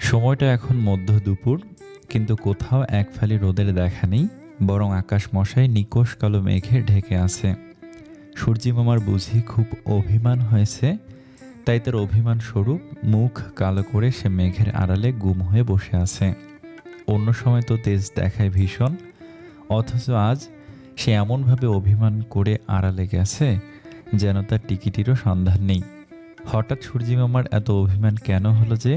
সময়টা এখন মধ্য দুপুর, কিন্তু কোথাও এক ফালি রোদের দেখা নেই, বরং আকাশ মশায় নিকষ কালো মেঘে ঢেকে আছে। সূর্যি মামার বুঝি খুব অভিমান হয়েছে, তাই তার অভিমান স্বরূপ মুখ কালো করে সে মেঘের আড়ালে গুম হয়ে বসে আছে। অন্য সময় তো তেজ দেখায় ভীষণ, অথচ আজ সে এমনভাবে অভিমান করে আড়ালে গেছে যেন তার টিকিটিরও সন্ধান নেই। হঠাৎ সূর্যি মামার এত অভিমান কেন হলো যে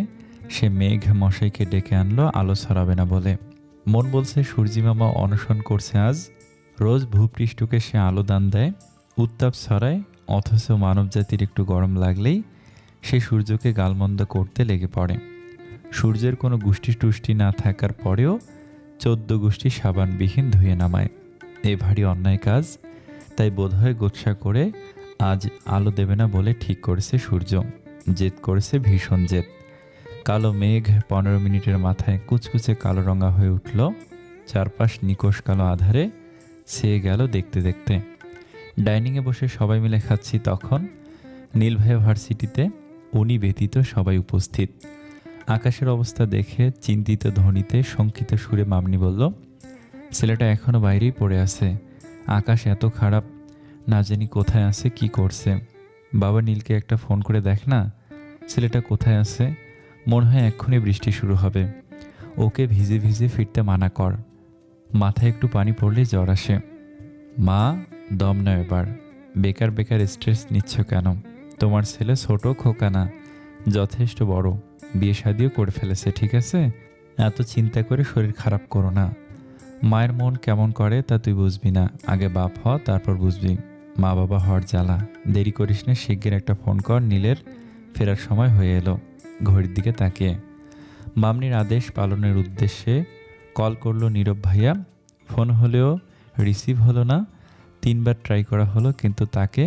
সে মেঘ মশাইকে ডেকে আনলো আলো ছড়াবে না বলে? মন বলছে সূর্যি মামা অনশন করছে আজ। রোজ ভূপৃষ্ঠকে সে আলো দান দেয়, উত্তাপ ছড়ায়, অথচ মানবজাতির একটু গরম লাগলেই সে সূর্যকে গালমন্দ করতে লেগে পড়ে। সূর্যের কোনো গোষ্ঠী টুষ্টি না থাকার পরেও 14 গোষ্ঠী সাবানবিহীন ধুয়ে নামায়। এ ভারী অন্যায় কাজ, তাই বোধহয় গোচ্ছা করে আজ আলো দেবে না বলে ঠিক করেছে সূর্য। জেদ করেছে ভীষণ জেদ। কালো মেঘ 15 মিনিটের মাথায় কুচকুচে কালো রঙা হয়ে উঠল। চারপাশ নিকষ কালো আধারে ছেয়ে গেল দেখতে দেখতে। ডাইনিংয়ে বসে সবাই মিলে খাচ্ছি তখন। নীলভাইয়া ভার্সিটিতে উনি ব্যতীত সবাই উপস্থিত। আকাশের অবস্থা দেখে চিন্তিত ধ্বনিতে শঙ্কিত সুরে মামনি বলল, ছেলেটা এখনো বাইরেই পড়ে আছে। আকাশ এত খারাপ, না জানি কোথায় আছে, কি করছে। বাবা নীলকে একটা ফোন করে দেখ না, ছেলেটা কোথায় আছে। মনে হয় এক্ষুনি বৃষ্টি শুরু হবে। ওকে ভিজে ভিজে ফিরতে মানা কর, মাথায় একটু পানি পড়লেই জ্বর আসে। মা, দম নাও এবার, বেকার বেকার স্ট্রেস নিচ্ছ কেন? তোমার ছেলে ছোট খোকা না, যথেষ্ট বড়, বিয়ে শাদিও করে ফেলেছে, ঠিক আছে? এত চিন্তা করে শরীর খারাপ করো না। মায়ের মন কেমন করে তা তুই বুঝবি না, আগে বাপ হ, তারপর বুঝবি। মা বাবা হওয়ার জ্বালা। দেরি করিস না, শিগগির একটা ফোন কর, নীলের ফেরার সময় হয়ে এলো। ঘড়ির দিকে তাকিয়ে মামনির আদেশ পালনের উদ্দেশ্যে কল করলো নীরব ভাইয়া। ফোন হলেও রিসিভ হলো না। 3বার ট্রাই করা হলো, কিন্তু তাকে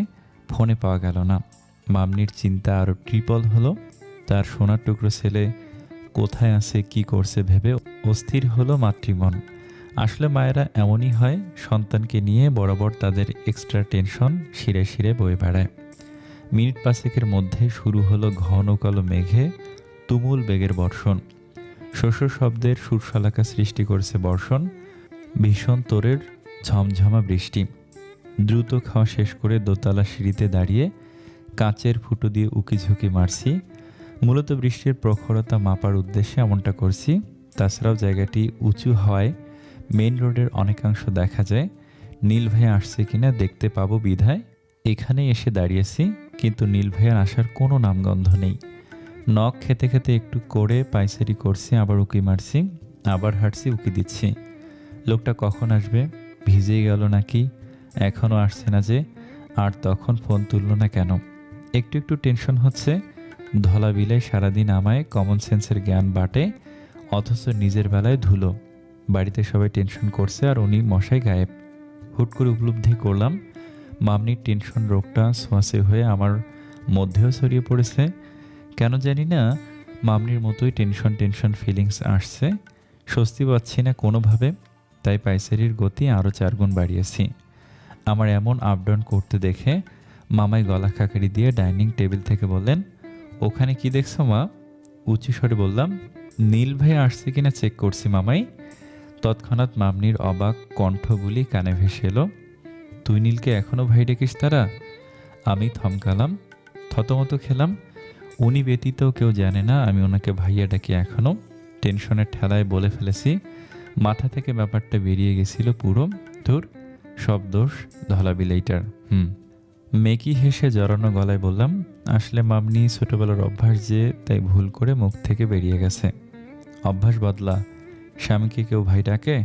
ফোনে পাওয়া গেল না। মামনির চিন্তা আরও ট্রিপল হলো। তার সোনার টুকরো ছেলে কোথায় আছে, কি করছে ভেবে অস্থির হলো মাতৃমন। আসলে মায়েরা এমনই হয়, সন্তানকে নিয়ে বরাবর তাদের এক্সট্রা টেনশন শিরে শিরে বয়ে বেড়ায়। মিনিট 5 মধ্যে শুরু হলো ঘন কালো মেঘে তুমুল বেগের বর্ষণ। শস্য শব্দের সুরশালাকা সৃষ্টি করেছে বর্ষণ। ভীষণ তোরের ঝমঝমা বৃষ্টি। দ্রুত খাওয়া শেষ করে দোতলা সিঁড়িতে দাঁড়িয়ে কাঁচের ফুটো দিয়ে উকিঝুঁকি মারছি। মূলত বৃষ্টির প্রখরতা মাপার উদ্দেশ্যে এমনটা করছি। তাছাড়াও জায়গাটি উঁচু হওয়ায় মেইন রোডের অনেকাংশ দেখা যায়। নীল ভাইয়া আসছে কিনা দেখতে পাবো বিধায় এখানে এসে দাঁড়িয়েছি, কিন্তু নীল ভাইয়ার আসার কোনো নামগন্ধ নেই। নখ খেতে খেতে একটু করে পাইচারি করছি, আবার উকি মারছি, আবার হাঁটছি, উকি দিচ্ছি। লোকটা কখন আসবে? ভিজেই গেল নাকি? এখনও আসছে না যে? আর তখন ফোন তুলল না কেন? একটু একটু টেনশন হচ্ছে। ধলা বিলাই সারাদিন আমায় কমন সেন্সের জ্ঞান বাটে, অথচ নিজের বেলায় ধুলো। বাড়িতে সবাই টেনশন করছে আর উনি মশাই গায়েব। হুট করে উপলব্ধি করলাম মামনির টেনশন রোগটা ছোঁয়াচে হয়ে আমার মধ্যেও ছড়িয়ে পড়েছে। কেন জানি না মামনির মতোই টেনশন টেনশন ফিলিংস আসছে। স্বস্তি পাচ্ছি না কোনোভাবে, তাই পাইচারির গতি আরও 4 গুণ বাড়িয়েছি। আমার এমন আপ ডাউন করতে দেখে মামাই গলা খাকারি দিয়ে ডাইনিং টেবিল থেকে বললেন, ওখানে কি দেখছো মা? উঁচু স্বরে বললাম, নীল ভাই আসছে কিনা চেক করছি মামাই। তৎক্ষণাৎ মামনির অবাক কণ্ঠগুলি কানে ভেসে এলো, তুই নীলকে এখনও ভাই ডেকিস তারা? আমি থমকালাম, থতমত খেলাম। উনি ব্যতীত কেউ জানে না আমি ওনাকে ভাইয়া ডাকি এখনও। টেনশনের ঠেলায় বলে ফেলেছি, মাথা থেকে ব্যাপারটা বেরিয়ে গেছিল পুরো। ধুর, সব দোষ ধলা বিলাইটার। মেকি হেসে জড়ানো গলায় বললাম, আসলে মামনি ছোটবেলার অভ্যাস যে, তাই ভুল করে মুখ থেকে বেরিয়ে গেছে। অভ্যাস বদলা, স্বামীকে কেউ ভাই ডাকে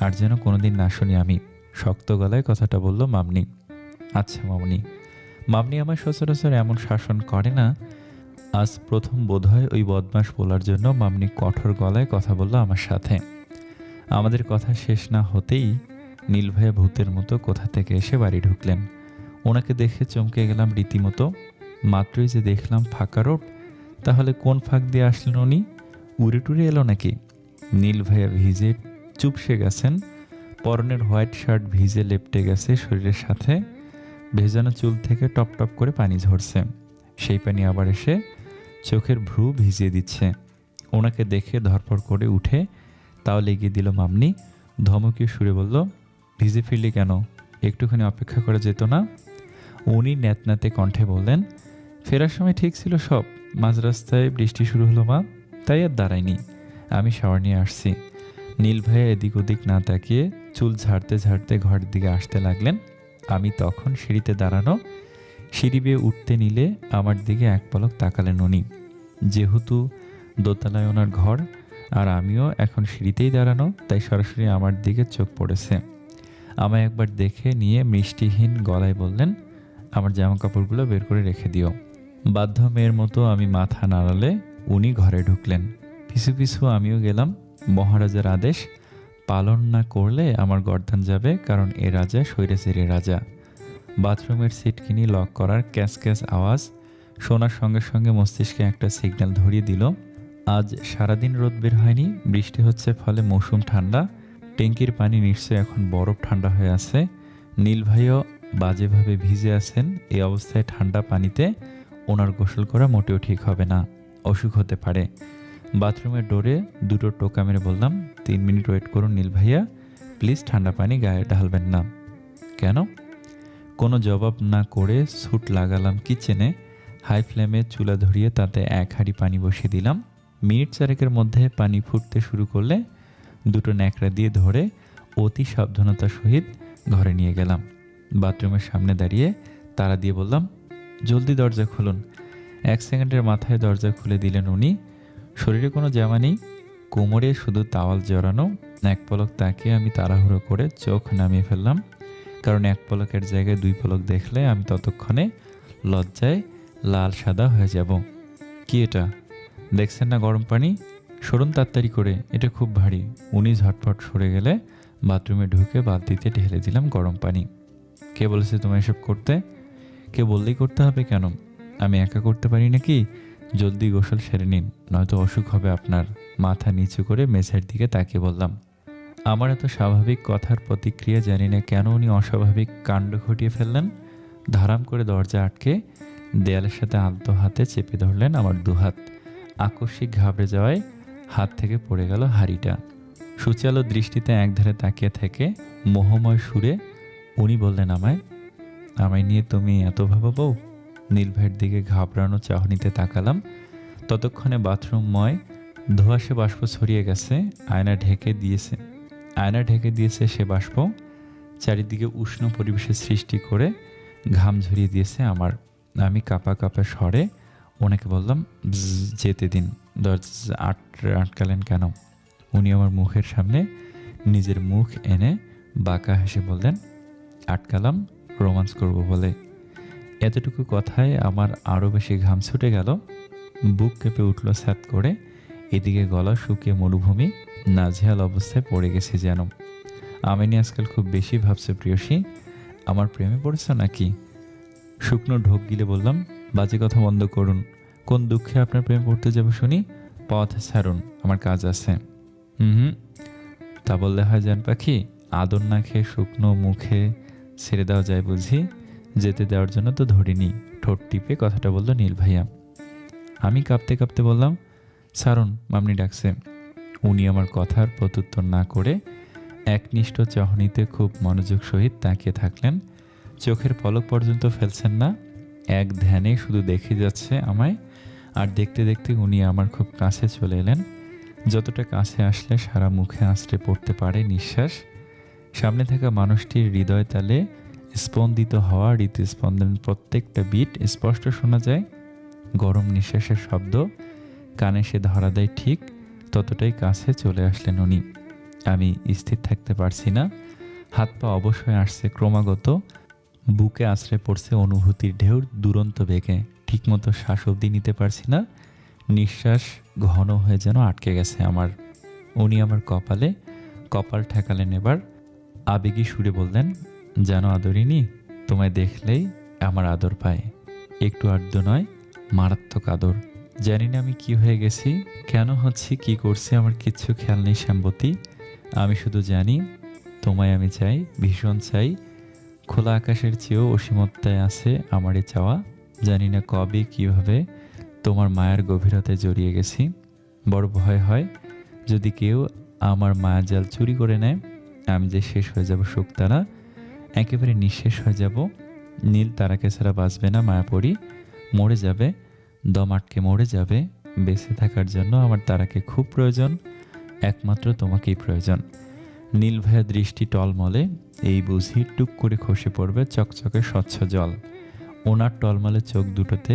আর যেন কোনোদিন না শুনি আমি। শক্ত গলায় কথাটা বলল মামনি। আচ্ছা মামনি। মামনি আমায় সচরাচর এমন শাসন করে না, আজ প্রথম বোধহয় ওই বদমাস বলার জন্য মামনি কঠোর গলায় কথা বলল আমার সাথে। আমাদের কথা শেষ না হতেই নীল ভাইয়া ভূতের মতো কোথা থেকে এসে বাড়ি ঢুকলেন। ওনাকে দেখে চমকে গেলাম রীতিমতো। মাত্রই যে দেখলাম ফাঁকা রোড, তাহলে কোন ফাঁক দিয়ে আসলেন উনি? উড়ে টুড়ে এলো নাকি? নীল ভাইয়া ভিজে চুপসে গেছেন। পরনের হোয়াইট শার্ট ভিজে লেপটে গেছে শরীরের সাথে। ভেজানো চুল থেকে টপ টপ করে পানি ঝরছে। সেই পানি আবার এসে চোখের ভ্রু ভিজিয়ে দিচ্ছে। ওনাকে দেখে ধরপড় করে উঠে তাও লেগে দিল মামনি। ধমকীয় সুরে বলল, ভিজে ফিরলি কেন? একটুখানি অপেক্ষা করা যেত না? উনি ন্যাতনাতে কণ্ঠে বললেন, ফেরার সময় ঠিক ছিল সব, মাঝ রাস্তায় বৃষ্টি শুরু হলো মা, তাই আর দাঁড়াইনি। আমি শাওয়ার নিয়ে আসছি। নীল ভাইয়া এদিক ওদিক না তাকিয়ে চুল ঝাড়তে ঝাড়তে ঘরের দিকে আসতে লাগলেন। আমি তখন সিঁড়িতে দাঁড়ানো। সিঁড়ি বেয়ে উঠতে নিলে আমার দিকে এক পলক তাকালেন উনি। যেহেতু দোতলায় ওনার ঘর আর আমিও এখন সিঁড়িতেই দাঁড়ানো, তাই সরাসরি আমার দিকে চোখ পড়েছে। আমায় একবার দেখে নিয়ে মিষ্টিহীন গলায় বললেন, আমার জামা কাপড়গুলো বের করে রেখে দিও। বাধ্য মেয়ের মতো আমি মাথা নাড়ালে উনি ঘরে ঢুকলেন। পিছু পিছু আমিও গেলাম। মহারাজার আদেশ পালন না করলে আমার গর্দান যাবে, কারণ এ রাজা স্বৈরাচারী রাজা। বাথরুমের সিটকিনি লক করার ক্যাস ক্যাস আওয়াজ শোনার সঙ্গে সঙ্গে মস্তিষ্কে একটা সিগন্যাল ধরিয়ে দিল, আজ সারাদিন রোদ বের হয়নি, বৃষ্টি হচ্ছে, ফলে মৌসুম ঠান্ডা। ট্যাঙ্কির পানি নিশ্চয়ই এখন বরফ ঠান্ডা হয়ে আছে। নীল ভাইও বাজেভাবে ভিজে আছেন। এই অবস্থায় ঠান্ডা পানিতে ওনার গোসল করা মোটেও ঠিক হবে না, অসুখ হতে পারে। বাথরুমের ডোরে দুটো টোকা মেরে বললাম, 3 মিনিট ওয়েট করুন নীল ভাইয়া, প্লিজ ঠান্ডা পানি গায়ে ঢালবেন না। কেন? কোনো জবাব না করে স্যুট লাগালাম কিচেনে। হাই ফ্লেমে চুলা ধরিয়ে তাতে 1 হাঁড়ি পানি বসিয়ে দিলাম। মিনিট 4 মধ্যে পানি ফুটতে শুরু করলে দুটো ন্যাকড়া দিয়ে ধরে অতি সাবধানতার সহিত ঘরে নিয়ে গেলাম। বাথরুমের সামনে দাঁড়িয়ে তাড়া দিয়ে বললাম, জলদি দরজা খুলুন। 1 সেকেন্ডের মাথায় দরজা খুলে দিলেন উনি। শরীরে কোনো জামা নেই, কোমরে শুধু তাওয়াল জড়ানো। এক পলক তাকিয়ে আমি তাড়াহুড়ো করে চোখ নামিয়ে ফেললাম, কারণ 1 পলকের জায়গায় 2 পলক দেখলে আমি ততক্ষণে লজ্জায় লাল সাদা হয়ে যাব। কি এটা দেখছেন না গরম পানি? সরুন তাড়াতাড়ি করে, এটা খুব ভারী। উনি ঝটপট সরে গেলে বাথরুমে ঢুকে বালতিতে ঢেলে দিলাম গরম পানি। কে বলেছে তোমায় এসব করতে? কে বললেই করতে হবে কেন? আমি একা করতে পারি নাকি? জলদি গোসল সেরে নিন, নয়তো অসুখ হবে আপনার। মাথা নিচু করে মেঝের দিকে তাকিয়ে বললাম। আমার এত স্বাভাবিক কথার প্রতিক্রিয়া জানি না কেন উনি অস্বাভাবিক কাণ্ড ঘটিয়ে ফেললেন। ধারাম করে দরজা আটকে দেয়ালের সাথে আলতো হাতে চেপে ধরলেন আমার দুহাত। আকস্মিক ঘাবড়ে যাওয়ায় হাত থেকে পড়ে গেল হাঁড়িটা। সুচালো দৃষ্টিতে একধারে তাকিয়ে থেকে মোহময় সুরে উনি বললেন, আমায় নিয়ে তুমি এত ভাবো বউ? নীল ভাইয়ের দিকে ঘাবড়ানো চাহনিতে তাকালাম। ততক্ষণে বাথরুমময় ধোঁয়াশে বাষ্প ছড়িয়ে গেছে। আয়না ঢেকে দিয়েছে সে বাষ্প। চারিদিকে উষ্ণ পরিবেশের সৃষ্টি করে ঘাম ঝরিয়ে দিয়েছে আমার। আমি কাঁপা কাঁপা স্বরে ওনাকে বললাম, যেতে দিন। দরজা আটকালেন কেন? উনি আমার মুখের সামনে নিজের মুখ এনে বাঁকা হেসে বললেন, আটকালাম রোমান্স করব বলে। এতটুকু কথায় আমার আরও বেশি ঘাম ছুটে গেল। বুক কেঁপে উঠল স্যাত করে। এদিকে গলা শুকিয়ে মরুভূমি, নাজেহাল অবস্থায় পড়ে গেছি যেন। আমিনি আজকাল খুব বেশি ভাবছে প্রিয়সী, আমার প্রেমে পড়েছ নাকি? শুকনো ঢোক গিলে বললাম, বাজে কথা বন্ধ করুন। কোন দুঃখে আপনার প্রেমে পড়তে যাব শুনি? পথ ছাড়ুন, আমার কাজ আছে। তা বললে হয় জান পাখি? আদর না খেয়ে শুকনো মুখে ছেড়ে দেওয়া যায় বুঝি? যেতে দেওয়ার জন্য তো ধরিনি। ঠোঁট টিপে কথাটা বলল নীল ভাইয়া। আমি কাঁপতে কাঁপতে বললাম, ছাড়ুন, মামনি ডাকছে। উনি আমার কথার প্রত্যুত্তর না করে একনিষ্ঠ চাহনিতে খুব মনোযোগ সহিত তাকিয়ে থাকলেন। চোখের পলক পর্যন্ত ফেলছেন না, এক ধ্যানে শুধু দেখে যাচ্ছে আমায়। আর দেখতে দেখতে উনি আমার খুব কাছে চলে এলেন। যতটা কাছে আসলে সারা মুখে আঁচড়ে পড়তে পারে নিঃশ্বাস। সামনে থাকা মানুষটির হৃদয় তালে স্পন্দিত হওয়া হৃদস্পন্দনের প্রত্যেকটা বিট স্পষ্ট শোনা যায়। গরম নিঃশ্বাসের শব্দ কানে সে ধরা দেয়। ঠিক ততটাই কাছে চলে আসলেন উনি। আমি স্থির থাকতে পারছি না, হাত পা অবশ্যই আসছে ক্রমাগত। বুকে আশ্রয় পড়ছে অনুভূতির ঢেউ দুরন্ত বেগে। ঠিকমতো শ্বাস অবধি নিতে পারছি না, নিঃশ্বাস ঘন হয়ে যেন আটকে গেছে আমার। উনি আমার কপালে কপাল ঠেকালেন এবার। আবেগী সুরে বললেন, জানো আদরিনী, তোমায় দেখলেই আমার আদর পায়। একটু আদ্য নয়, মারাত্মক আদর। জানি না আমি কি হয়ে গেছি, কেন হচ্ছি, কি করছি, আমার কিচ্ছু খেয়াল নেই শ্যামবতী। আমি শুধু জানি তোমায় আমি চাই, ভীষণ চাই। খোলা আকাশের চেয়েও অসীমত্তায় আছে আমার এ চাওয়া। জানি না কবে কিভাবে তোমার মায়ের গভীরতায় জড়িয়ে গেছি। বড় ভয় হয় যদি কেউ আমার মায়াজাল চুরি করে নেয়, আমি যে শেষ হয়ে যাব শুকতারা, একেবারে নিঃশেষ হয়ে যাব। নীল তারাকে ছাড়া বাঁচবে না মায়াপরি, মরে যাবে, দম আটকে মরে যাবে। বেঁচে থাকার জন্য আমার তারাকে খুব প্রয়োজন, একমাত্র তোমাকেই প্রয়োজন। নীল ভাইয়া দৃষ্টি টলমলে, এই বুঝি টুক করে খসে পড়বে চকচকে স্বচ্ছ জল। ওনার টলমলে চোখ দুটোতে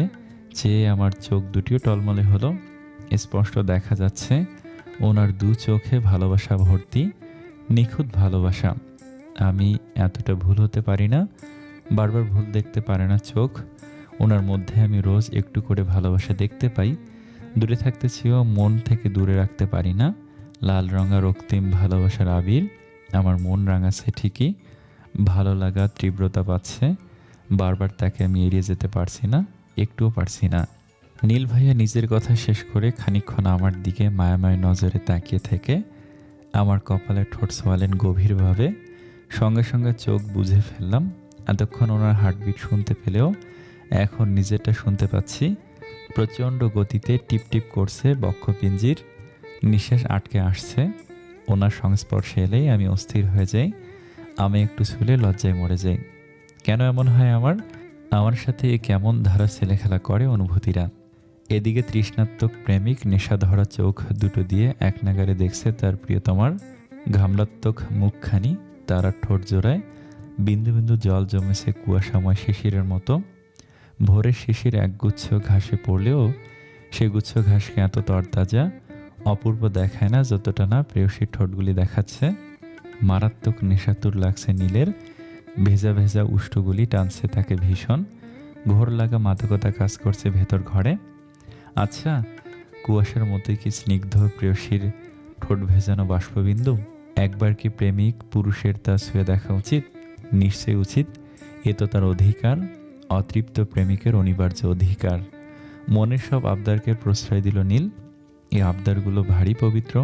চেয়ে আমার চোখ দুটিও টলমলে হলো। স্পষ্ট দেখা যাচ্ছে ওনার দু চোখে ভালোবাসা ভর্তি, নিখুঁত ভালোবাসা। আমি এতটা ভুল হতে পারি না, বারবার ভুল দেখতে পারে না চোখ। ওনার মধ্যে আমি রোজ একটু করে ভালোবাসা দেখতে পাই। দূরে থাকতে চেয়েও মন থেকে দূরে রাখতে পারি না। লাল রঙা রক্তিম ভালোবাসার আবির আমার মন রাঙাচ্ছে ঠিকই, ভালো লাগা তীব্রতা পাচ্ছে। বারবার তাকে আমি এড়িয়ে যেতে পারছি না, একটুও পারছি না। নীল ভাইয়া নিজের কথা শেষ করে খানিকক্ষণ আমার দিকে মায়াময় নজরে তাকিয়ে থেকে আমার কপালে ঠোঁট ছোঁয়ালেন গভীরভাবে। সঙ্গে সঙ্গে চোখ বুজে ফেললাম। এতক্ষণ ওনার হার্টবিট শুনতে পেলেও এখন নিজেরটা শুনতে পাচ্ছি। প্রচণ্ড গতিতে টিপ টিপ করছে বক্ষপিঞ্জির, নিঃশ্বাস আটকে আসছে। ওনার সংস্পর্শে এলেই আমি অস্থির হয়ে যাই। আমি একটু ছুলে লজ্জায় মরে যাই। কেন এমন হয় আমার সাথে এ কেমন ধারা ছেলে খেলা করে অনুভূতিরা। এদিকে তৃষ্ণাত্মক প্রেমিক নেশা ধরা চোখ দুটো দিয়ে এক নাগারে দেখছে তার প্রিয়তমার ঘামলাত্মক মুখখানি। তারা ঠোঁট জোড়ায় বিন্দু বিন্দু জল জমেছে কুয়াশাময় শিশিরের মতো। ভোরের শিশির একগুচ্ছ ঘাসে পড়লেও সে গুচ্ছ ঘাসকে এত তরতাজা অপূর্ব দেখায় না যতটা না প্রেয়সীর ঠোঁটগুলি দেখাচ্ছে। মারাত্মক নেশাতুর লাগছে নীলের, ভেজা ভেজা উষ্ঠগুলি টানছে তাকে ভীষণ। ঘোর লাগা মাদকতা কাজ করছে ভেতর ঘরে। আচ্ছা, কুয়াশার মতোই কি স্নিগ্ধ প্রেয়সীর ঠোঁট ভেজানো বাষ্পবিন্দু? একবার কি প্রেমিক পুরুষের তা ছুঁয়ে দেখা উচিত? নিশ্চয়ই উচিত। এ তো তার অধিকার, অতৃপ্ত প্রেমিকের অনিবার্য অধিকার। মনের সব আবদারকে প্রশ্রয় দিল নীল। এই আবদারগুলো ভারী পবিত্র,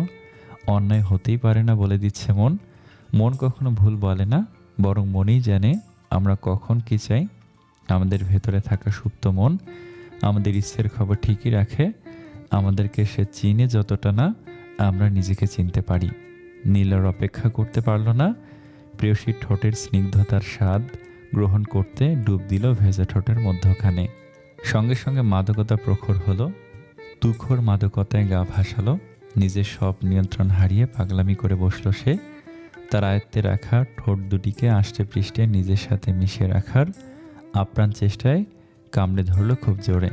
অন্যায় হতেই পারে না বলে দিচ্ছে মন। মন কখনো ভুল বলে না, বরং মনেই জানে আমরা কখন কি চাই। আমাদের ভেতরে থাকা সুপ্ত মন আমাদের ইচ্ছের খবর ঠিকই রাখে। আমাদেরকে সে চিনে যতটা না আমরা নিজেকে চিনতে পারি। নীল আর অপেক্ষা করতে পারল না। প্রেয়সীর ঠোঁটের স্নিগ্ধতার স্বাদ গ্রহণ করতে ডুব দিল ভেজা ঠোঁটের মধ্যখানে। সঙ্গে সঙ্গে মাদকতা প্রখর হলো। তুখোর মাদকতায় গা ভাসালো। নিজের সব নিয়ন্ত্রণ হারিয়ে পাগলামি করে বসল সে। তার আয়ত্তে রাখা ঠোঁট দুটিকে আষ্টে পৃষ্ঠে নিজের সাথে মিশিয়ে রাখার আপ্রাণ চেষ্টায় কামড়ে ধরল খুব জোরে।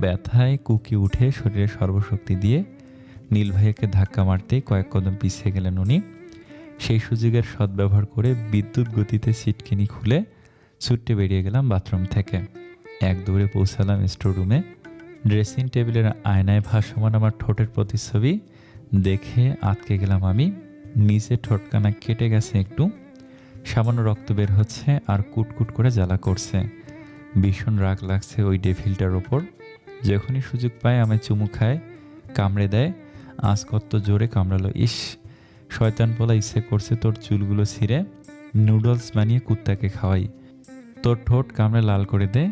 ব্যথায় কুকি উঠে শরীরের সর্বশক্তি দিয়ে নীল ভাইয়াকে ধাক্কা মারতেই কয়েক কদম পিছিয়ে গেলেন উনি। সেই সুযোগের সদ্ব্যবহার করে বিদ্যুৎ গতিতে সিটকিনি খুলে ছুট্টে বেরিয়ে গেলাম বাথরুম থেকে। এক দৌড়ে পৌঁছালাম স্টোর রুমে। ড্রেসিং টেবিলের আয়নায় ভাসমান আমার ঠোঁটের প্রতিচ্ছবি দেখে আটকে গেলাম আমি। নিচে ঠোঁটকানা কেটে গেছে একটু, সামান্য রক্ত বের হচ্ছে আর কুটকুট করে জ্বালা করছে। ভীষণ রাগ লাগছে ওই ডেভিলটার ওপর। যখনই সুযোগ পায় আমায় চুমু খায়, কামড়ে দেয়। আজ কত জোরে কামড়ালো! ইস, শয়তান পোলা, ইচ্ছে করছে তোর চুলগুলো ছিঁড়ে নুডলস বানিয়ে কুত্তাকে খাওয়াই। তোর ঠোঁট কামড়ে লাল করে দে,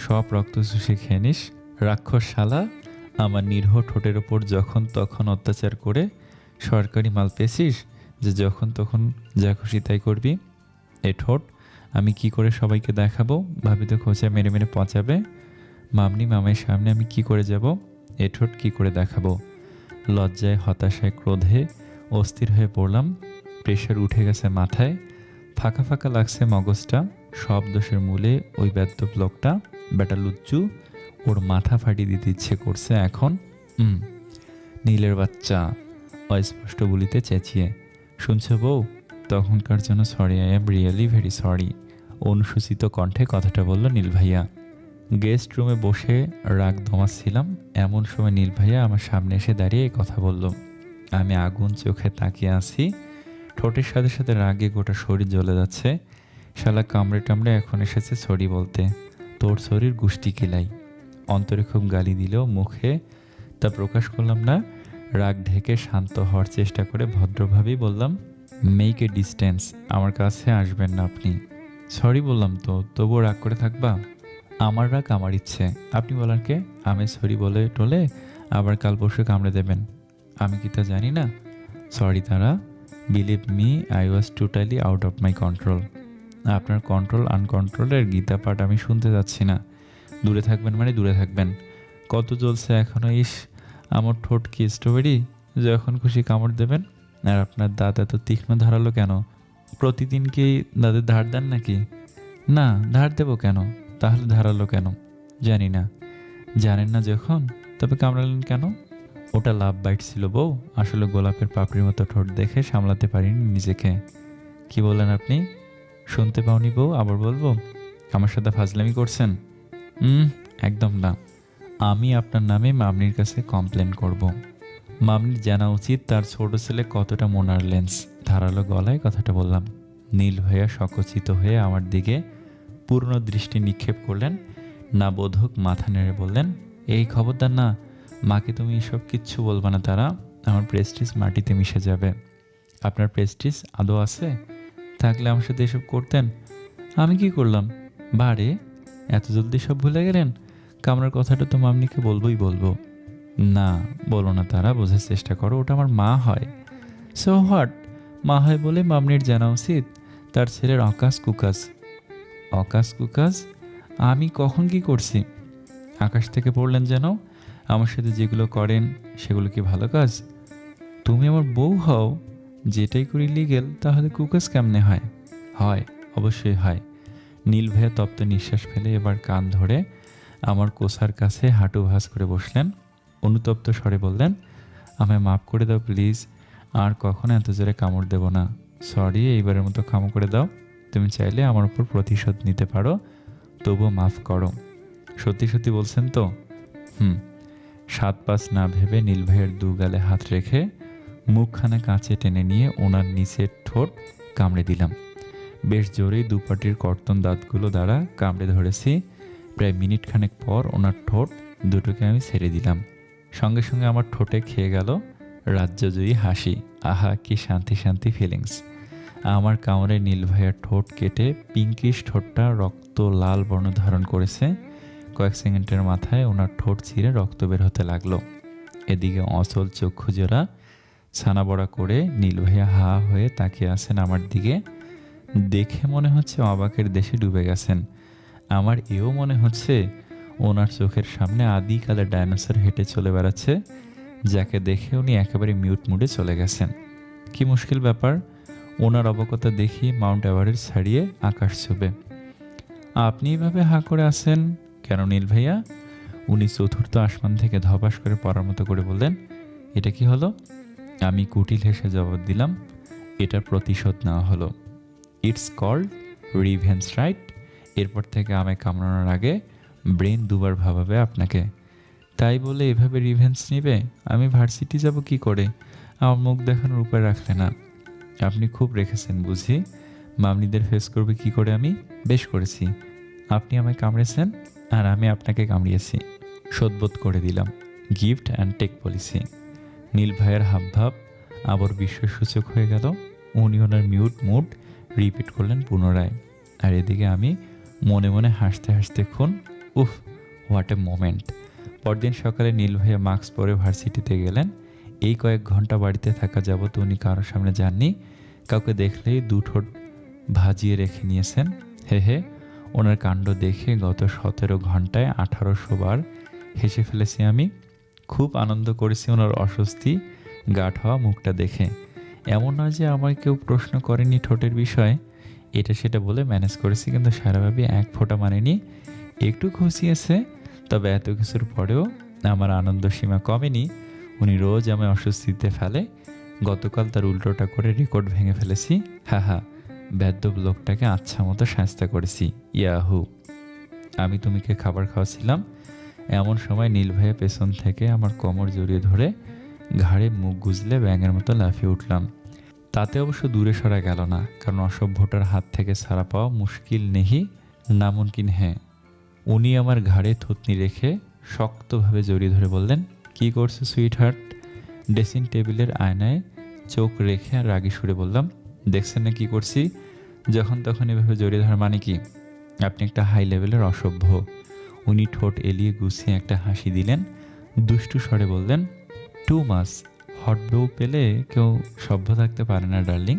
সব রক্ত চুষে খেয়ে নিস। রাক্ষস শালা, আমার নিরীহ ঠোঁটের ওপর যখন তখন অত্যাচার করে সরকারি মাল পেয়েছিস যে যখন তখন যা খুশি তাই করবি। এ ঠোঁট আমি কি করে সবাইকে দেখাবো? ভাবি তো খোঁচা মেরে মেরে পচাবে। মামনি মামার সামনে আমি কি করে যাব? এ ঠোঁট কি করে দেখাবো? লজ্জায়, হতাশায়, ক্রোধে অস্থির হয়ে পড়লাম। প্রেশার উঠে গেছে মাথায়, ফাঁকা ফাঁকা লাগছে মগজটা। সব দোষের মূলে ওই বেদ্যপ লোকটা, বেটা লুচ্চু। ওর মাথা ফাটিয়ে দিতে ইচ্ছে করছে এখন। নীলের বাচ্চা, অস্পষ্ট বলিতে চেঁচিয়ে। শুনছ বউ? তখনকার জন্য sorry, I am really very sorry. অনুসূচিত কণ্ঠে কথাটা বলল নীল ভাইয়া। গেস্ট রুমে বসে রাগ দমাচ্ছিলাম, এমন সময় নীল ভাইয়া আমার সামনে এসে দাঁড়িয়ে কথা বলল। আমি আগুন চোখে তাকিয়ে আছি। ঠোঁটের সাথে সাথে রাগে গোটা শরীর জ্বলে যাচ্ছে। শালা কামড়ে টামড়ে এখন এসেছে সরি বলতে। তোর শরীর গুষ্টি কিলাই। অন্তরে খুব গালি দিলেও মুখে তা প্রকাশ করলাম না। রাগ ঢেকে শান্ত হওয়ার চেষ্টা করে ভদ্রভাবেই বললাম, মেক এ ডিস্টেন্স, আমার কাছে আসবেন না আপনি। সরি বললাম তো, তবুও রাগ করে থাকবা? আমার রাগ আমার ইচ্ছে, আপনি বলার কে? আমি সরি বলে টলে আবার কাল পরশু কামড়ে দেবেন। আমি কি তা জানি না? সরি তারা, believe me, I was totally out of my control. আপনার কন্ট্রোল আনকন্ট্রোলের গীতা পাঠ আমি শুনতে যাচ্ছি না। দূরে থাকবেন মানে দূরে থাকবেন। কত জ্বলছে এখনো, ইস! আমার ঠোঁট কি স্ট্রবেরি? যখন খুশি কামড় দেবেন। আর আপনার দাঁত এত তীক্ষ্ণ ধারালো কেন? প্রতিদিন কি দাঁতের ধার দেন নাকি? না, ধার দেবো কেন? তাহলে ধারালো কেন? জানি না। জানেন না যখন, তবে কামড়ালেন কেন? ওটা লাভ বাইট ছিল বউ, আসলে গোলাপের পাপড়ির মতো ঠোঁট দেখে সামলাতে পারিনি নিজেকে। কি বললেন আপনি? শুনতে পাওনি বউ, আবার বলবো? আমার সাথে ফাজলামি করছেন? হুম, একদম না। আমি আপনার নামে মামনির কাছে কমপ্লেন করব। মামনির জানা উচিত তার ছোট ছেলে কতটা মোনার লেন্স। ধারালো গলায় কথাটা বললাম। নীল ভাইয়া সকচিত হয়ে আমার দিকে পূর্ণ দৃষ্টি নিক্ষেপ করলেন। না বোধক মাথা নেড়ে বললেন, এই খবরদার না, মাকে তুমি এসব কিচ্ছু বলবা না তারা, আমার প্রেস্টিজ মাটিতে মিশে যাবে। আপনার প্রেস্টিজ আদৌ আছে? থাকলে আমার সাথে এসব করতেন। আমি কি করলাম? বারে, এত জলদি সব ভুলে গেলেন? কামড়ার কথাটা তো মামনিকে বলবোই বলবো। না, বলো না তারা, বোঝার চেষ্টা করো, ওটা আমার মা হয়। So what? মা হয় বলে মামনির জানা উচিত তার ছেলের অকাশ কুকাস। অকাশ কুকাস? আমি কখন কি করছি? আকাশ থেকে পড়লেন যেন। আমার সাথে যেগুলো করেন সেগুলো কি ভালো কাজ? তুমি আমার বউ হও, যেটাই করি লিগেল, তাহলে কুকাস কেমনে হয়? হয়, অবশ্যই হয়। নীল ভাইয়া তপ্ত নিঃশ্বাস ফেলে এবার কান ধরে আমার কোসার কাছে হাঁটু ভাঁজ করে বসলেন। অনুতপ্ত স্বরে বললেন, আমায় মাফ করে দাও প্লিজ, আর কখনো এত জোরে কামড় দেব না। সরি, এইবারের মতো ক্ষমা করে দাও। তুমি চাইলে আমার উপর প্রতিশোধ নিতে পারো, তবুও মাফ করো। সত্যি সত্যি বলছেন তো? হুম। সাত পাঁচ না ভেবে নীল ভাইয়ের দু গালে হাত রেখে মুখখানা কাছে টেনে নিয়ে ওনার নিচের ঠোঁট কামড়ে দিলাম। বেশ জোরেই দুপাটির কর্তন দাঁতগুলো দ্বারা কামড়ে ধরেছি। প্রায় মিনিট খানেক পর ওনার ঠোঁট দুটোকে আমি ছেড়ে দিলাম। সঙ্গে সঙ্গে আমার ঠোঁটে খেয়ে গেল রাজ্যজয়ী হাসি। আহা, কি শান্তি শান্তি ফিলিংস! আমার কামড়ে নীল ভাইয়ের ঠোঁট কেটে পিঙ্কিশ ঠোঁটটা রক্ত লাল বর্ণ ধারণ করেছে। কয়েক সেকেন্ডের মাথায় ওনার ঠোঁট ছিঁড়ে রক্ত বের হতে লাগলো। এদিকে অচল চক্ষু জোড়া ছানা বড়া করে নীল ভাইয়া হা হয়ে তাকিয়ে আছেন আমার দিকে। দেখে মনে হচ্ছে অবাকের দেশে ডুবে গেছেন। আমার এও মনে হচ্ছে ওনার চোখের সামনে আদিকালে ডায়নোসর হেঁটে চলে বেড়াচ্ছে, যাকে দেখে উনি একেবারে মিউট মুডে চলে গেছেন। কি মুশকিল ব্যাপার! ওনার অবকতা দেখি মাউন্ট এভারেস্ট ছাড়িয়ে আকাশ ছুবে। আপনি এভাবে হা করে আছেন কেন নীল ভাইয়া? উনি চতুর্থ আসমান থেকে ধপাস করে পড়ার মতো করে বললেন, এটা কি হলো? আমি কুটিল হেসে জবাব দিলাম, এটার প্রতিশোধ নেওয়া হলো। It's called revenge, right? এরপর থেকে আমায় কামড়ানোর আগে ব্রেন দুবার ভাবাবে আপনাকে। তাই বলে এভাবে রিভেঞ্জ নিবে? আমি ভার্সিটি যাব কি করে? আমার মুখ দেখানোর উপায় রাখলে না। আপনি খুব রেখেছেন বুঝি। মামনিদের ফেস করবে কি করে আমি? বেশ করেছি। আপনি আমায় কামড়েছেন আর আমি আপনাকে কামড়িয়েছি। শোধবোধ করে দিলাম। Gift and take policy. Neel ভাইয়ের হাবভাব আবার বিস্ময়সূচক হয়ে গেল। উনি ওনার মিউট মুড রিপিট করলেন পুনরায়। আর এদিকে আমি মনে মনে হাসতে হাসতে খুন। উফ, হোয়াট এ মোমেন্ট! পরদিন সকালে নীল ভাইয়া মাস্ক পরে ভার্সিটিতে গেলেন। এই কয়েক ঘন্টা বাড়িতে থাকা যাবত উনি কারোর সামনে যাননি। কাউকে দেখলেই দু ঠোঁট ভাজিয়ে রেখে নিয়েছেন। হে হে, ওনার কাণ্ড দেখে গত 17 ঘন্টায় 1800 বার হেসে ফেলেছি আমি। খুব আনন্দ করেছি ওনার অস্বস্তি গাঢ় হওয়া মুখটা দেখে। এমন নয় যে আমায় কেউ প্রশ্ন করেনি ঠোঁটের বিষয়ে, এটা সেটা বলে ম্যানেজ করেছি, কিন্তু সারাভাবে এক ফোঁটা মানেনি। একটু খুশিয়েছে, তবে এত কিছুর পরেও আমার আনন্দ সীমা কমেনি। উনি রোজ আমায় অস্বস্তিতে ফেলে। গতকাল তার উল্টোটা করে রেকর্ড ভেঙে ফেলেছি। হা হা, বেদ্যপ লোকটাকে আচ্ছা মতো শাস্তা করেছি। ইয়াহু! আমি তুমিকে খাবার খাওয়াছিলাম, এমন সময় নীল ভাইয়া পেছন থেকে আমার কোমর জড়িয়ে ধরে ঘাড়ে মুখ গুজলে ব্যাঙের মতো লাফিয়ে উঠলাম। তাতে অবশ্য দূরে সরা গেল না, কারণ অসভ্যটার হাত থেকে ছাড়া পাওয়া মুশকিল নেহি নামুনকিন হ্যাঁ। উনি আমার ঘাড়ে থুতনি রেখে শক্তভাবে জড়িয়ে ধরে বললেন, কি করছো সুইট হার্ট? ড্রেসিং টেবিলের আয়নায় চোখ রেখে আর রাগী সুরে বললাম, দেখছেন না কি করছি? যখন তখন এভাবে জড়িয়ে ধরার মানে কি? আপনি একটা হাই লেভেলের অসভ্য। উনি ঠোঁট এলিয়ে গুছিয়ে একটা হাসি দিলেন। দুষ্টু স্বরে বললেন, টু মাস, হট বউ পেলে কেউ সভ্য থাকতে পারে না ডার্লিং।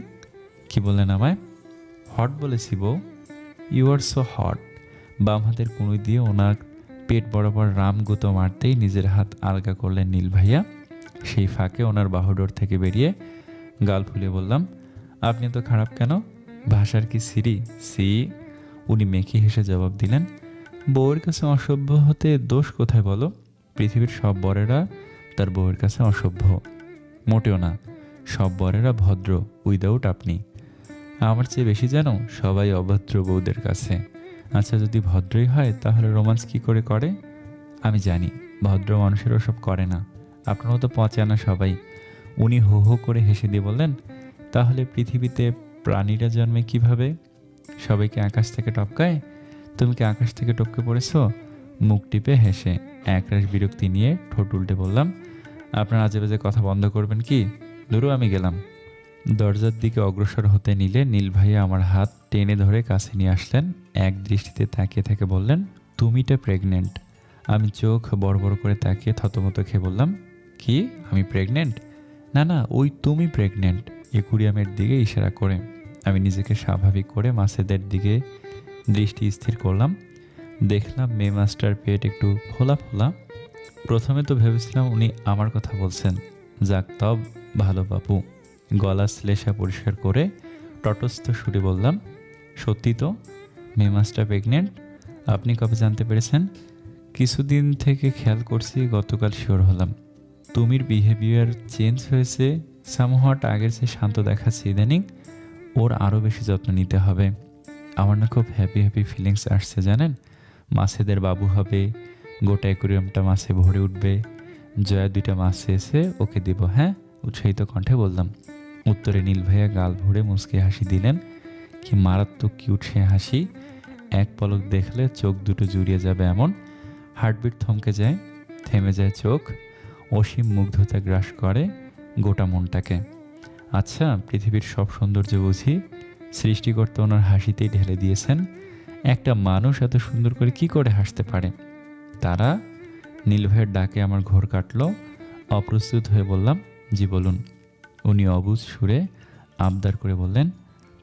কি বললেন আমায়? হট বলেছি বউ। You are so hot. বাম হাতের কনুই দিয়ে ওনার পেট বরাবর রাম গুঁতো মারতেই নিজের হাত আলগা করলেন নীল ভাইয়া। সেই ফাঁকে ওনার বাহুডোর থেকে বেরিয়ে গাল ফুলিয়ে বললাম, আপনি তো খারাপ কেন? ভাষার কি সিরি সি? উনি মেকি হেসে জবাব দিলেন, বউয়ের কাছে অসভ্য হতে দোষ কোথায় বলো? পৃথিবীর সব বরেরা তার বউয়ের কাছে অসভ্য। মোটেও না, সব বরেরা ভদ্র উইদাউট আপনি। আমার চেয়ে বেশি জানো, সবাই অভদ্র বউদের কাছে। আচ্ছা, যদি ভদ্রই হয় তাহলে রোমান্স কি করে করে? আমি জানি ভদ্র মানুষের ওসব করে না, আপনারাও তো পচে না সবাই। উনি হো হো করে হেসে দিয়ে বললেন, তাহলে পৃথিবীতে প্রাণীরা জন্মে কিভাবে? সবাইকে আকাশ থেকে টপকায়? তুমি কি আকাশ থেকে টপকে পড়েছো? মুখ টিপে হেসে একরাশ বিরক্তি নিয়ে ঠোঁট উল্টে বললাম, আপনার আজে বাজে কথা বন্ধ করবেন কি? ধরো আমি গেলাম। দরজার দিকে অগ্রসর হতে নিলে নীল ভাইয়া আমার হাত টেনে ধরে কাছে নিয়ে আসলেন। এক দৃষ্টিতে তাকিয়ে থেকে বললেন, তুমিটা প্রেগনেন্ট। আমি চোখ বড় বড় করে তাকিয়ে থতমত খেয়ে বললাম, কি আমি প্রেগনেন্ট? না না, ওই তুমি প্রেগনেন্ট। একুরিয়ামের দিকে ইশারা করে আমি নিজেকে স্বাভাবিক করে মাছেদের দিকে দৃষ্টি স্থির করলাম। দেখলাম মেয়ে মাস্টার পেট একটু ফোলা ফোলা। প্রথমে তো ভেবেছিলাম উনি আমার কথা বলছেন। যাক তব ভালো বাপু। গলা শ্লেষা পরিষ্কার করে তটস্থ সুরে বললাম, সত্যি তো মেয়ে মাস্টার প্রেগনেন্ট? আপনি কবে জানতে পেরেছেন? কিছুদিন থেকে খেয়াল করছি, গতকাল শিওর হলাম। তুমির বিহেভিয়ার চেঞ্জ হয়েছে, সামহাট আগের চেয়ে শান্ত দেখাচ্ছে ইদানিং। ওর আরও বেশি যত্ন নিতে হবে। আমার না খুব হ্যাপি হ্যাপি ফিলিংস আসছে জানেন। মাছেদের বাবু হবে, গোটা অ্যাকুরিয়ামটা মাছে ভরে উঠবে। জয়া 2টা মাছ এসে ওকে দিব, হ্যাঁ? উৎসাহিত কণ্ঠে বললাম। উত্তরে নীল ভাইয়া গাল ভরে মুচকি হাসি দিলেন। কি মারাত্মক কিউট সে হাসি! এক পলক দেখলে চোখ দুটো জুড়িয়ে যাবে এমন। হার্টবিট থমকে যায়, থেমে যায় চোখ। অসীম মুগ্ধতা গ্রাস করে গোটা মনটাকে। আচ্ছা, পৃথিবীর সব সৌন্দর্য বুঝি সৃষ্টিকর্তা ওনার হাসিতেই ঢেলে দিয়েছেন। একটা মানুষ এত সুন্দর করে কি করে হাসতে পারে? তারা? নীল ভাইয়ের ডাকে আমার ঘোর কাটলো। অপ্রস্তুত হয়ে বললাম, জি বলুন। উনি অবুঝ সুরে আবদার করে বললেন,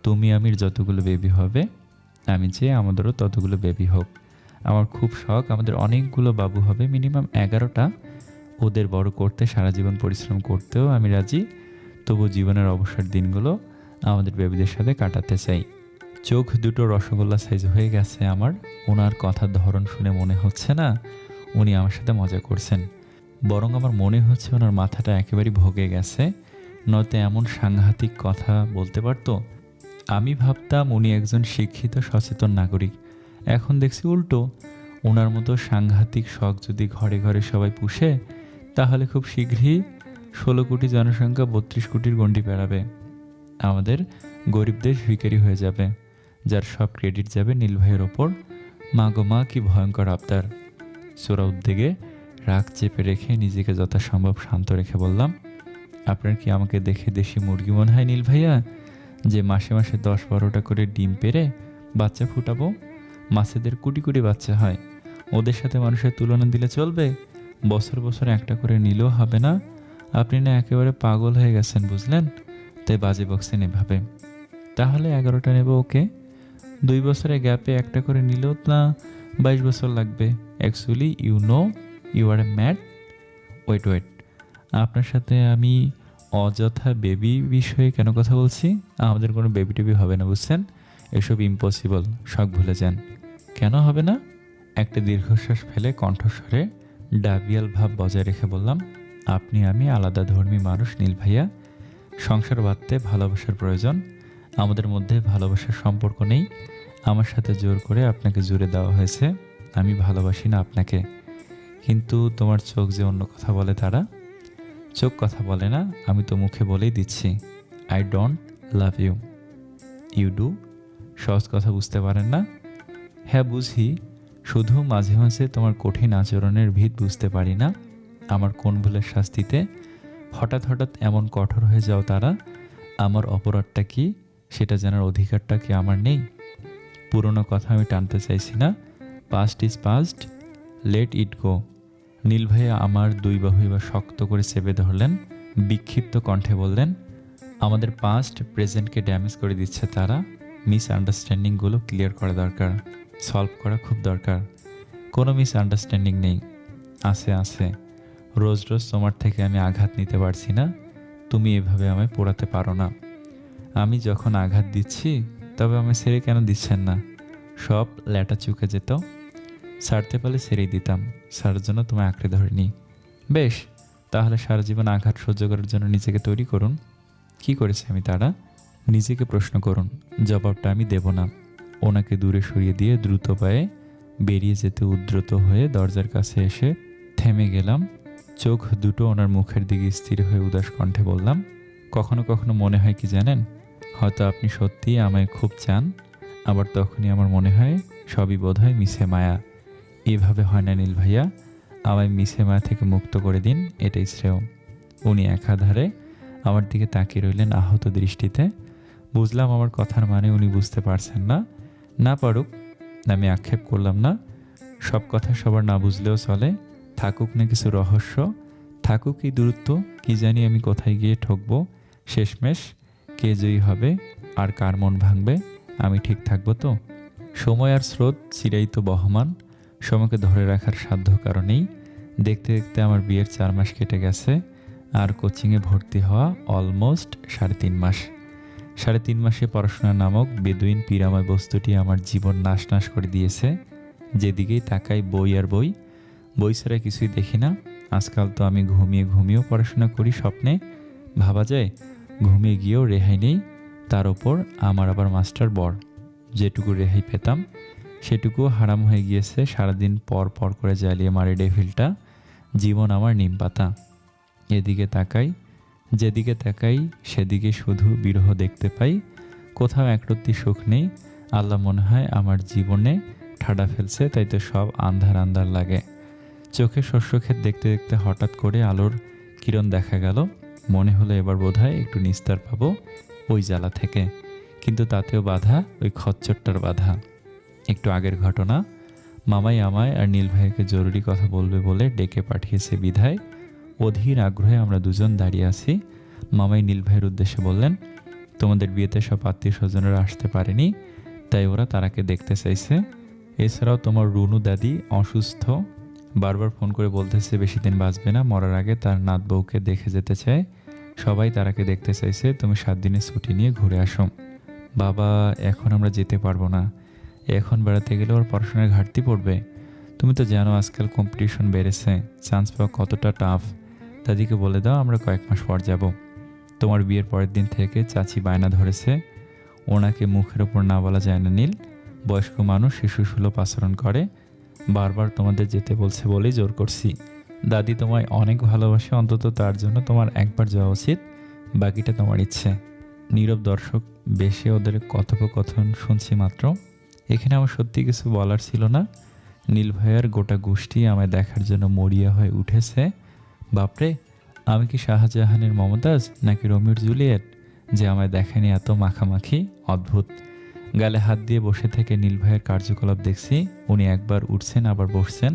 তুমি আমির যতগুলো বেবি হবে, আমি চেয়ে আমাদেরও ততগুলো বেবি হোক। আমার খুব শখ আমাদের অনেকগুলো বাবু হবে, মিনিমাম 11টা। ওদের বড় করতে সারা জীবন পরিশ্রম করতেও আমি রাজি। তবু জীবনের অবসর দিনগুলো আমাদের বেবিদের সাথে কাটাতে চাই। চোখ দুটো রসগোল্লা সাইজ হয়ে গেছে আমার। ওনার কথার ধরন শুনে মনে হচ্ছে না উনি আমার সাথে মজা করছেন, বরং আমার মনে হচ্ছে ওনার মাথাটা একেবারেই ভোগে গেছে, নয়তো এমন সাংঘাতিক কথা বলতে পারতো। আমি ভাবতাম উনি একজন শিক্ষিত সচেতন নাগরিক, এখন দেখছি উল্টো। ওনার মতো সাংঘাতিক শখ যদি ঘরে ঘরে সবাই পুষে, তাহলে খুব শীঘ্রই 16 কোটি জনসংখ্যা 32 কোটির গণ্ডি পেরাবে। আমাদের গরিব দেশ ভিখারি হয়ে যাবে, যার সব ক্রেডিট যাবে নীল ভাইয়ের ওপর। মা গো মা, কি ভয়ঙ্কর আবদার! সোরা উদ্বেগে রাগ চেপে রেখে নিজেকে যথাসম্ভব শান্ত রেখে বললাম, আপনার কি আমাকে দেখে দেশি মুরগি মনে হয় নীল ভাইয়া, যে মাসে মাসে 10-12টা করে ডিম পেড়ে বাচ্চা ফুটাবো? মাছেদের কোটি কোটি বাচ্চা হয়, ওদের সাথে মানুষের তুলনা দিলে চলবে? বছর বছর একটা করে নিলেও হবে না? আপনি না একেবারে পাগল হয়ে গেছেন বুঝলেন? তাই বাজে বক্সেন এভাবে। তাহলে 11টা নেব, ওকে। 2 বছরের গ্যাপে একটা করে নিলেও না 22 বছর লাগবে। Actually you know you are a mad. Wait, আপনার সাথে আমি অযথা বেবি বিষয়ে কেন কথা বলছি? আমাদের কোনো বেবি টেবি হবে না বুঝছেন। এসব ইম্পসিবল, শখ ভুলে যান। কেন হবে না? একটা দীর্ঘশ্বাস ফেলে কণ্ঠস্বরে ডাবিয়াল ভাব বজায় রেখে বললাম, আপনি আমি আলাদা ধর্মী মানুষ নীল ভাইয়া। সংসার বাঁধতে ভালোবাসার প্রয়োজন। আমাদের মধ্যে ভালোবাসার সম্পর্ক নেই। আমার সাথে জোর করে আপনাকে জুড়ে দেওয়া হয়েছে। আমি ভালোবাসি না আপনাকে। কিন্তু তোমার চোখ যে অন্য কথা বলে। তারা চোখ কথা বলে না, আমি তো মুখে বলেই দিচ্ছি, I don't love you. You do. সহজ কথা বুঝতে পারেন না? হ্যাঁ বুঝি, শুধু মাঝে মাঝে তোমার কঠিন আচরণের ভিত বুঝতে পারি না। আমার কোন ভুলের শাস্তিতে হঠাৎ হঠাৎ এমন কঠোর হয়ে যাও তারা? আমার অপরাধটা কি সেটা জানার অধিকারটা কি আমার নেই? পুরনো কথা আমি টানতে চাইছি না। Past is past, let it go. Neel ভাইয়া আমার 2 বাহু এবার শক্ত করে চেপে ধরলেন। বিক্ষিপ্ত কণ্ঠে বললেন, আমাদের পাস্ট প্রেজেন্টকে ড্যামেজ করে দিচ্ছে তারা। মিসআন্ডারস্ট্যান্ডিংগুলো ক্লিয়ার করা দরকার, সলভ করা খুব দরকার। কোনো মিসআন্ডারস্ট্যান্ডিং নেই। আছে। রোজ রোজ তোমার থেকে আমি আঘাত নিতে পারছি না, তুমি এভাবে আমায় পোড়াতে পারো না। আমি যখন আঘাত দিচ্ছি তবে আমায় ছেড়ে কেন দিচ্ছেন না? সব ল্যাটা চুকে যেত, ছাড়তে পারলে ছেড়েই দিতাম, ছাড়ার জন্য তোমায় আঁকড়ে ধরিনি। বেশ, তাহলে সারা জীবন আঘাত সহ্য করার জন্য নিজেকে তৈরি করুন। কি করেছে আমি তারা? নিজেকে প্রশ্ন করুন, জবাবটা আমি দেব না। ওনাকে দূরে সরিয়ে দিয়ে দ্রুত পায়ে বেরিয়ে যেতে উদ্যত হয়ে দরজার কাছে এসে থেমে গেলাম। চোখ দুটো ওনার মুখের দিকে স্থির হয়ে উদাস কণ্ঠে বললাম, কখনো কখনো মনে হয় কি জানেন, হয়তো আপনি সত্যিই আমায় খুব চান, আবার তখনই আমার মনে হয় সবই বোধহয় মিছে মায়া। এভাবে হয় না নীল ভাইয়া, আমায় মিছে মায়া থেকে মুক্ত করে দিন, এটাই শ্রেয়। উনি একাধারে আমার দিকে তাকিয়ে রইলেন আহত দৃষ্টিতে। বুঝলাম আমার কথার মানে উনি বুঝতে পারছেন না। না পারুক, আমি আক্ষেপ করলাম না। সব কথা সবার না বুঝলেও চলে। থাকুক না কিছু রহস্য, থাকুক এই দূরত্ব, কি জানি আমি কোথায় গিয়ে ঠকবো শেষমেশ, কে জয়ী হবে আর কার মন ভাঙবে, আমি ঠিক থাকবো তো? সময় আর স্রোত চিরায়িত বহমান, সময়কে ধরে রাখার সাধ্য কারণেই। দেখতে দেখতে আমার বিয়ের 4 মাস কেটে গেছে, আর কোচিংয়ে ভর্তি হওয়া অলমোস্ট 3.5 মাস। 3.5 মাসে পড়াশোনা নামক বেদুইন পিরাময় বস্তুটি আমার জীবন নাশ করে দিয়েছে। যেদিকেই তাকাই বই আর বই, বই ছাড়া কিছুই দেখি না। আজকাল তো আমি ঘুমিয়েও পড়াশোনা করি স্বপ্নে। ভাবা যায়, ঘুমিয়ে গিয়েও রেহাই নেই, তার ওপর আমার আবার মাস্টার বর। যেটুকু রেহাই পেতাম সেটুকুও হারাম হয়ে গিয়েছে। সারাদিন পর পর করে জ্বালিয়ে মারে ডেভিলটা। জীবন আমার নিম পাতা। এদিকে তাকাই, যেদিকে তাকাই সেদিকে শুধু বিরহ দেখতে পাই। কোথাও একরত্তি সুখ নেই। আল্লাহ মনে হয় আমার জীবনে ঠাডা ফেলছে, তাই তো সব আন্ধার আন্ধার লাগে। চোখে শস্যক্ষেত দেখতে দেখতে হঠাৎ করে আলোর কিরণ দেখা গেল। মনে হলো এবার বোধহয় একটু নিস্তার পাবো ওই জ্বালা থেকে, কিন্তু তাতেও বাধা, ওই খচ্চরটার বাধা। একটু আগের ঘটনা, মামাই আমায় আর নীল ভাইকে জরুরি কথা বলবে বলে ডেকে পাঠিয়েছে বিধায় অধীর আগ্রহে আমরা দুজন দাঁড়িয়ে আছি। মামাই নীল ভাইয়ের উদ্দেশ্যে বললেন, তোমাদের বিয়েতে সব আত্মীয় স্বজনেরা আসতে পারেনি, তাই ওরা তারাকে দেখতে চাইছে। এছাড়াও তোমার রুনু দাদি অসুস্থ, বারবার ফোন করে বলতেছে বেশি দিন বাঁচবে না, মরার আগে তার নাত বউকে দেখে যেতে চায়। সবাই তারাকে দেখতে চাইছে, তুমি 7 দিনের ছুটি নিয়ে ঘুরে আসো। বাবা, এখন আমরা যেতে পারবো না, এখন বেড়াতে গেলে ওর পড়াশোনার ঘাটতি পড়বে। তুমি তো জানো আজকাল কম্পিটিশন বেড়েছে, চান্স পাওয়া কতটা টাফ। দাদিকে বলে দাও আমরা কয়েক মাস পর যাব। তোমার বিয়ের পরের দিন থেকে চাচি বায়না ধরেছে, ওনাকে মুখের ওপর না বলা যায় না নীল, বয়স্ক মানুষ শিশুসুলভ আচরণ করে, বারবার তোমাদের যেতে বলছে বলেই জোর করছি। দাদি তোমায় অনেক ভালোবাসে, অন্তত তার জন্য তোমার একবার যাওয়া উচিত, বাকিটা তোমার ইচ্ছে। নীরব দর্শক বেশে ওদের কথোপকথন শুনছি মাত্র। এখানে আমার সত্যি কিছু বলার ছিল না। নীল ভাইয়ার গোটা গোষ্ঠী আমায় দেখার জন্য মরিয়া হয়ে উঠেছে। বাপরে, আমি কি শাহজাহানের মমতাজ নাকি রোমিওর জুলিয়েট যে আমায় দেখেনি এত মাখামাখি? অদ্ভুত। গালে হাত দিয়ে বসে থেকে নীল ভাইয়ের কার্যকলাপ দেখছি। উনি একবার উঠছেন আবার বসছেন,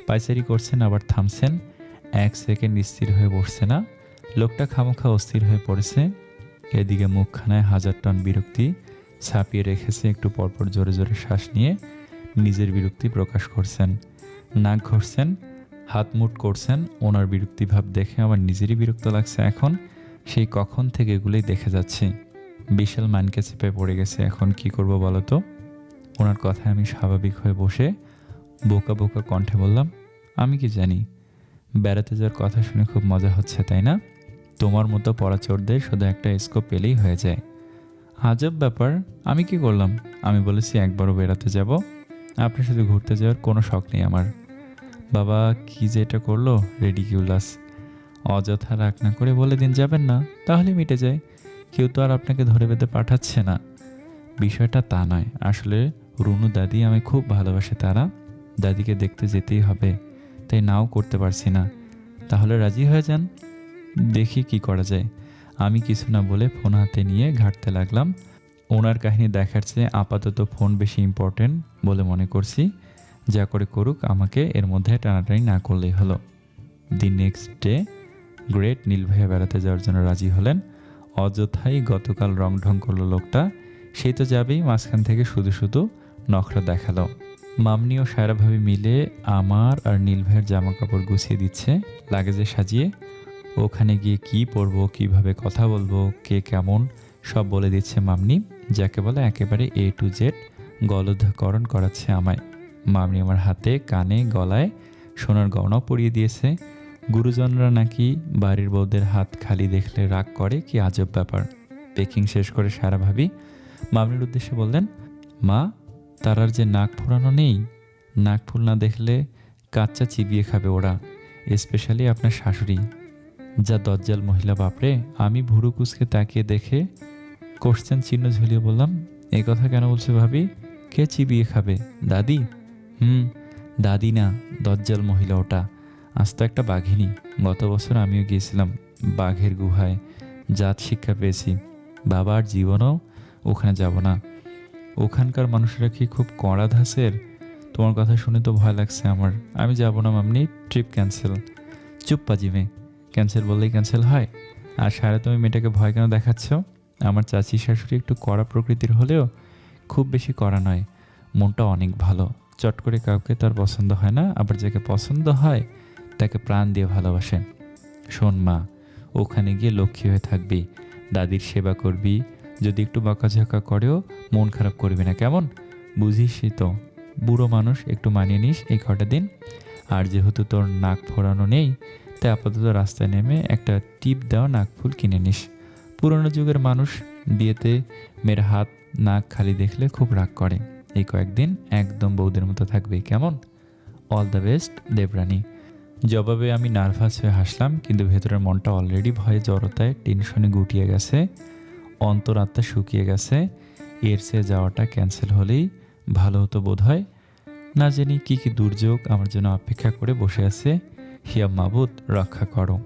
পায়চারি করছেন আবার থামছেন, 1 সেকেন্ড স্থির হয়ে বসছে না। লোকটা খামোখা অস্থির হয়ে পড়েছে। এদিকে মুখখানায় 1000 টন বিরক্তি ছাপিয়ে রেখেছে। একটু পরপর জোরে জোরে শ্বাস নিয়ে নিজের বিরক্তি প্রকাশ করছেন, নাক ঘষছেন, হাত মুট করছেন। ওনার বিরক্তি ভাব দেখে আমার নিজেরই বিরক্ত লাগছে এখন। সেই কখন থেকে এগুলোই দেখে যাচ্ছি। বিশাল মানকে চেপে পড়ে গেছে, এখন কি করব বলো তো? ওনার কথায় আমি স্বাভাবিক হয়ে বসে বোকা বোকা কণ্ঠে বললাম, আমি কি জানি, বেড়াতে যাওয়ার কথা শুনে খুব মজা হচ্ছে তাই না? তোমার মতো পড়াচোরদের শুধু একটা স্কোপ পেলেই হয়ে যায়। আজব ব্যাপার, আমি কি করলাম? আমি বলেছি একবারও বেড়াতে যাব, আপনার সাথে ঘুরতে যাওয়ার কোনো শখ নেই আমার। বাবা, কি যে এটা করলো, রেডিকিউলাস। অযথা রাগ না করে বলে দিন যাবেন না, তাহলে মিটে যায়। কেউ তো আর আপনাকে ধরে বেঁধে পাঠাচ্ছে না। বিষয়টা তা নয়, আসলে রুনু দাদি আমায় খুব ভালোবাসে, তারা দাদিকে দেখতে যেতেই হবে, তাই নাও করতে পারছি না। তাহলে রাজি হয়ে যান, দেখি কি করা যায়। আমি কিছু না বলে ফোন হাতে নিয়ে ঘাঁটতে লাগলাম। ওনার কাহিনী দেখার চেয়ে আপাতত ফোন বেশি ইম্পর্টেন্ট বলে মনে করছি। যা করে করুক, আমাকে এর মধ্যে টানাটানি না করলেই হলো। দি নেক্সট ডে গ্রেট, নীল ভাইয়া বেড়াতে যাওয়ার জন্য রাজি হলেন। অযথাই গতকাল রং ঢং করলো লোকটা। সেই তো যাবেই, মাঝখান থেকে শুধু শুধু নখরা দেখালো। মামনি ও সায়রা ভাবি মিলে আমার আর নীল ভাইয়ের জামা কাপড় গুছিয়ে দিচ্ছে, লাগেজে সাজিয়ে। ওখানে গিয়ে কি পরবো, কিভাবে কথা বলবো, কে কেমন সব বলে দিচ্ছে মামনি, যাকে বলে একেবারে A to Z গলদকরণ করাচ্ছে আমায়। মামনি আমার হাতে, কানে, গলায় সোনার গয়নাও পরিয়ে দিয়েছে। গুরুজনরা নাকি বাড়ির বউদের হাত খালি দেখলে রাগ করে, কি আজব ব্যাপার। পেকিং শেষ করে সারা ভাবি মামনির উদ্দেশ্যে বললেন, মা, তারার যে নাক ফোরানো নেই, নাক ফুল না দেখলে কাচ্চা চিবিয়ে খাবে ওরা, স্পেশালি আপনার শাশুড়ি। যা দজ্জাল মহিলা বাপরে। আমি ভুরু কুচকে তাকিয়ে দেখে কোশ্চেন চিহ্ন ঝুলিয়ে বললাম, এই কথা কেন বলছো ভাবি? কে চিবিয়ে খাবে? দাদি? দাদি না, দজ্জাল মহিলা ওটা। আস্ত একটা বাঘিনী। গত বছর আমিও গিয়েছিলাম বাঘের গুহায়, জাত শিক্ষা পেয়েছি। বাবা আর জীবনও ওখানে যাব না। ওখানকার মানুষেরা কি খুব কড়া ধাঁচের? তোমার কথা শুনে তো ভয় লাগছে আমার। আমি যাব না মামনি, ট্রিপ ক্যান্সেল। চুপ পাজি মেয়ে, ক্যান্সেল বললেই ক্যান্সেল হয়? আর সারা তুমি মেয়েটাকে ভয় কেন দেখাচ্ছ? আমার চাচি শাশুড়ি একটু কড়া প্রকৃতির হলেও খুব বেশি কড়া নয়, মনটা অনেক ভালো। চট করে কাউকে তার পছন্দ হয় না, আবার যাকে পছন্দ হয় তাকে প্রাণ দিয়ে ভালোবাসে। শোন মা, ওখানে গিয়ে লক্ষ্মী হয়ে থাকবি, দাদির সেবা করবি, যদি একটু বকাঝকা করেও মন খারাপ করবি না, কেমন? বুঝিসই তো, বুড়ো মানুষ, একটু মানিয়ে নিস এই কটা দিন। আর যেহেতু তোর নাক ফোরানো নেই, তাই আপাতত রাস্তায় নেমে একটা টিপ দেওয়া নাকফুল কিনে নিস। পুরনো যুগের মানুষ বিয়েতে মেয়ের হাত নাক খালি দেখলে খুব রাগ করে। এই কয়েকদিন একদম বউদের মতো থাকবে, কেমন? অল দ্য বেস্ট, দেবরানী। জবাবে আমি নার্ভাস হয়ে হাসলাম, কিন্তু ভেতরের মনটা অলরেডি ভয়ে, জড়তায়, টেনশনে গুটিয়ে গেছে। অন্তরাত্মা শুকিয়ে গেছে। এর চেয়ে যাওয়াটা ক্যান্সেল হলেই ভালো হতো বোধ হয়। না জানি কি কি দুর্যোগ আমার জন্য অপেক্ষা করে বসে আছে। হিয়া মাবুদ, রক্ষা করো।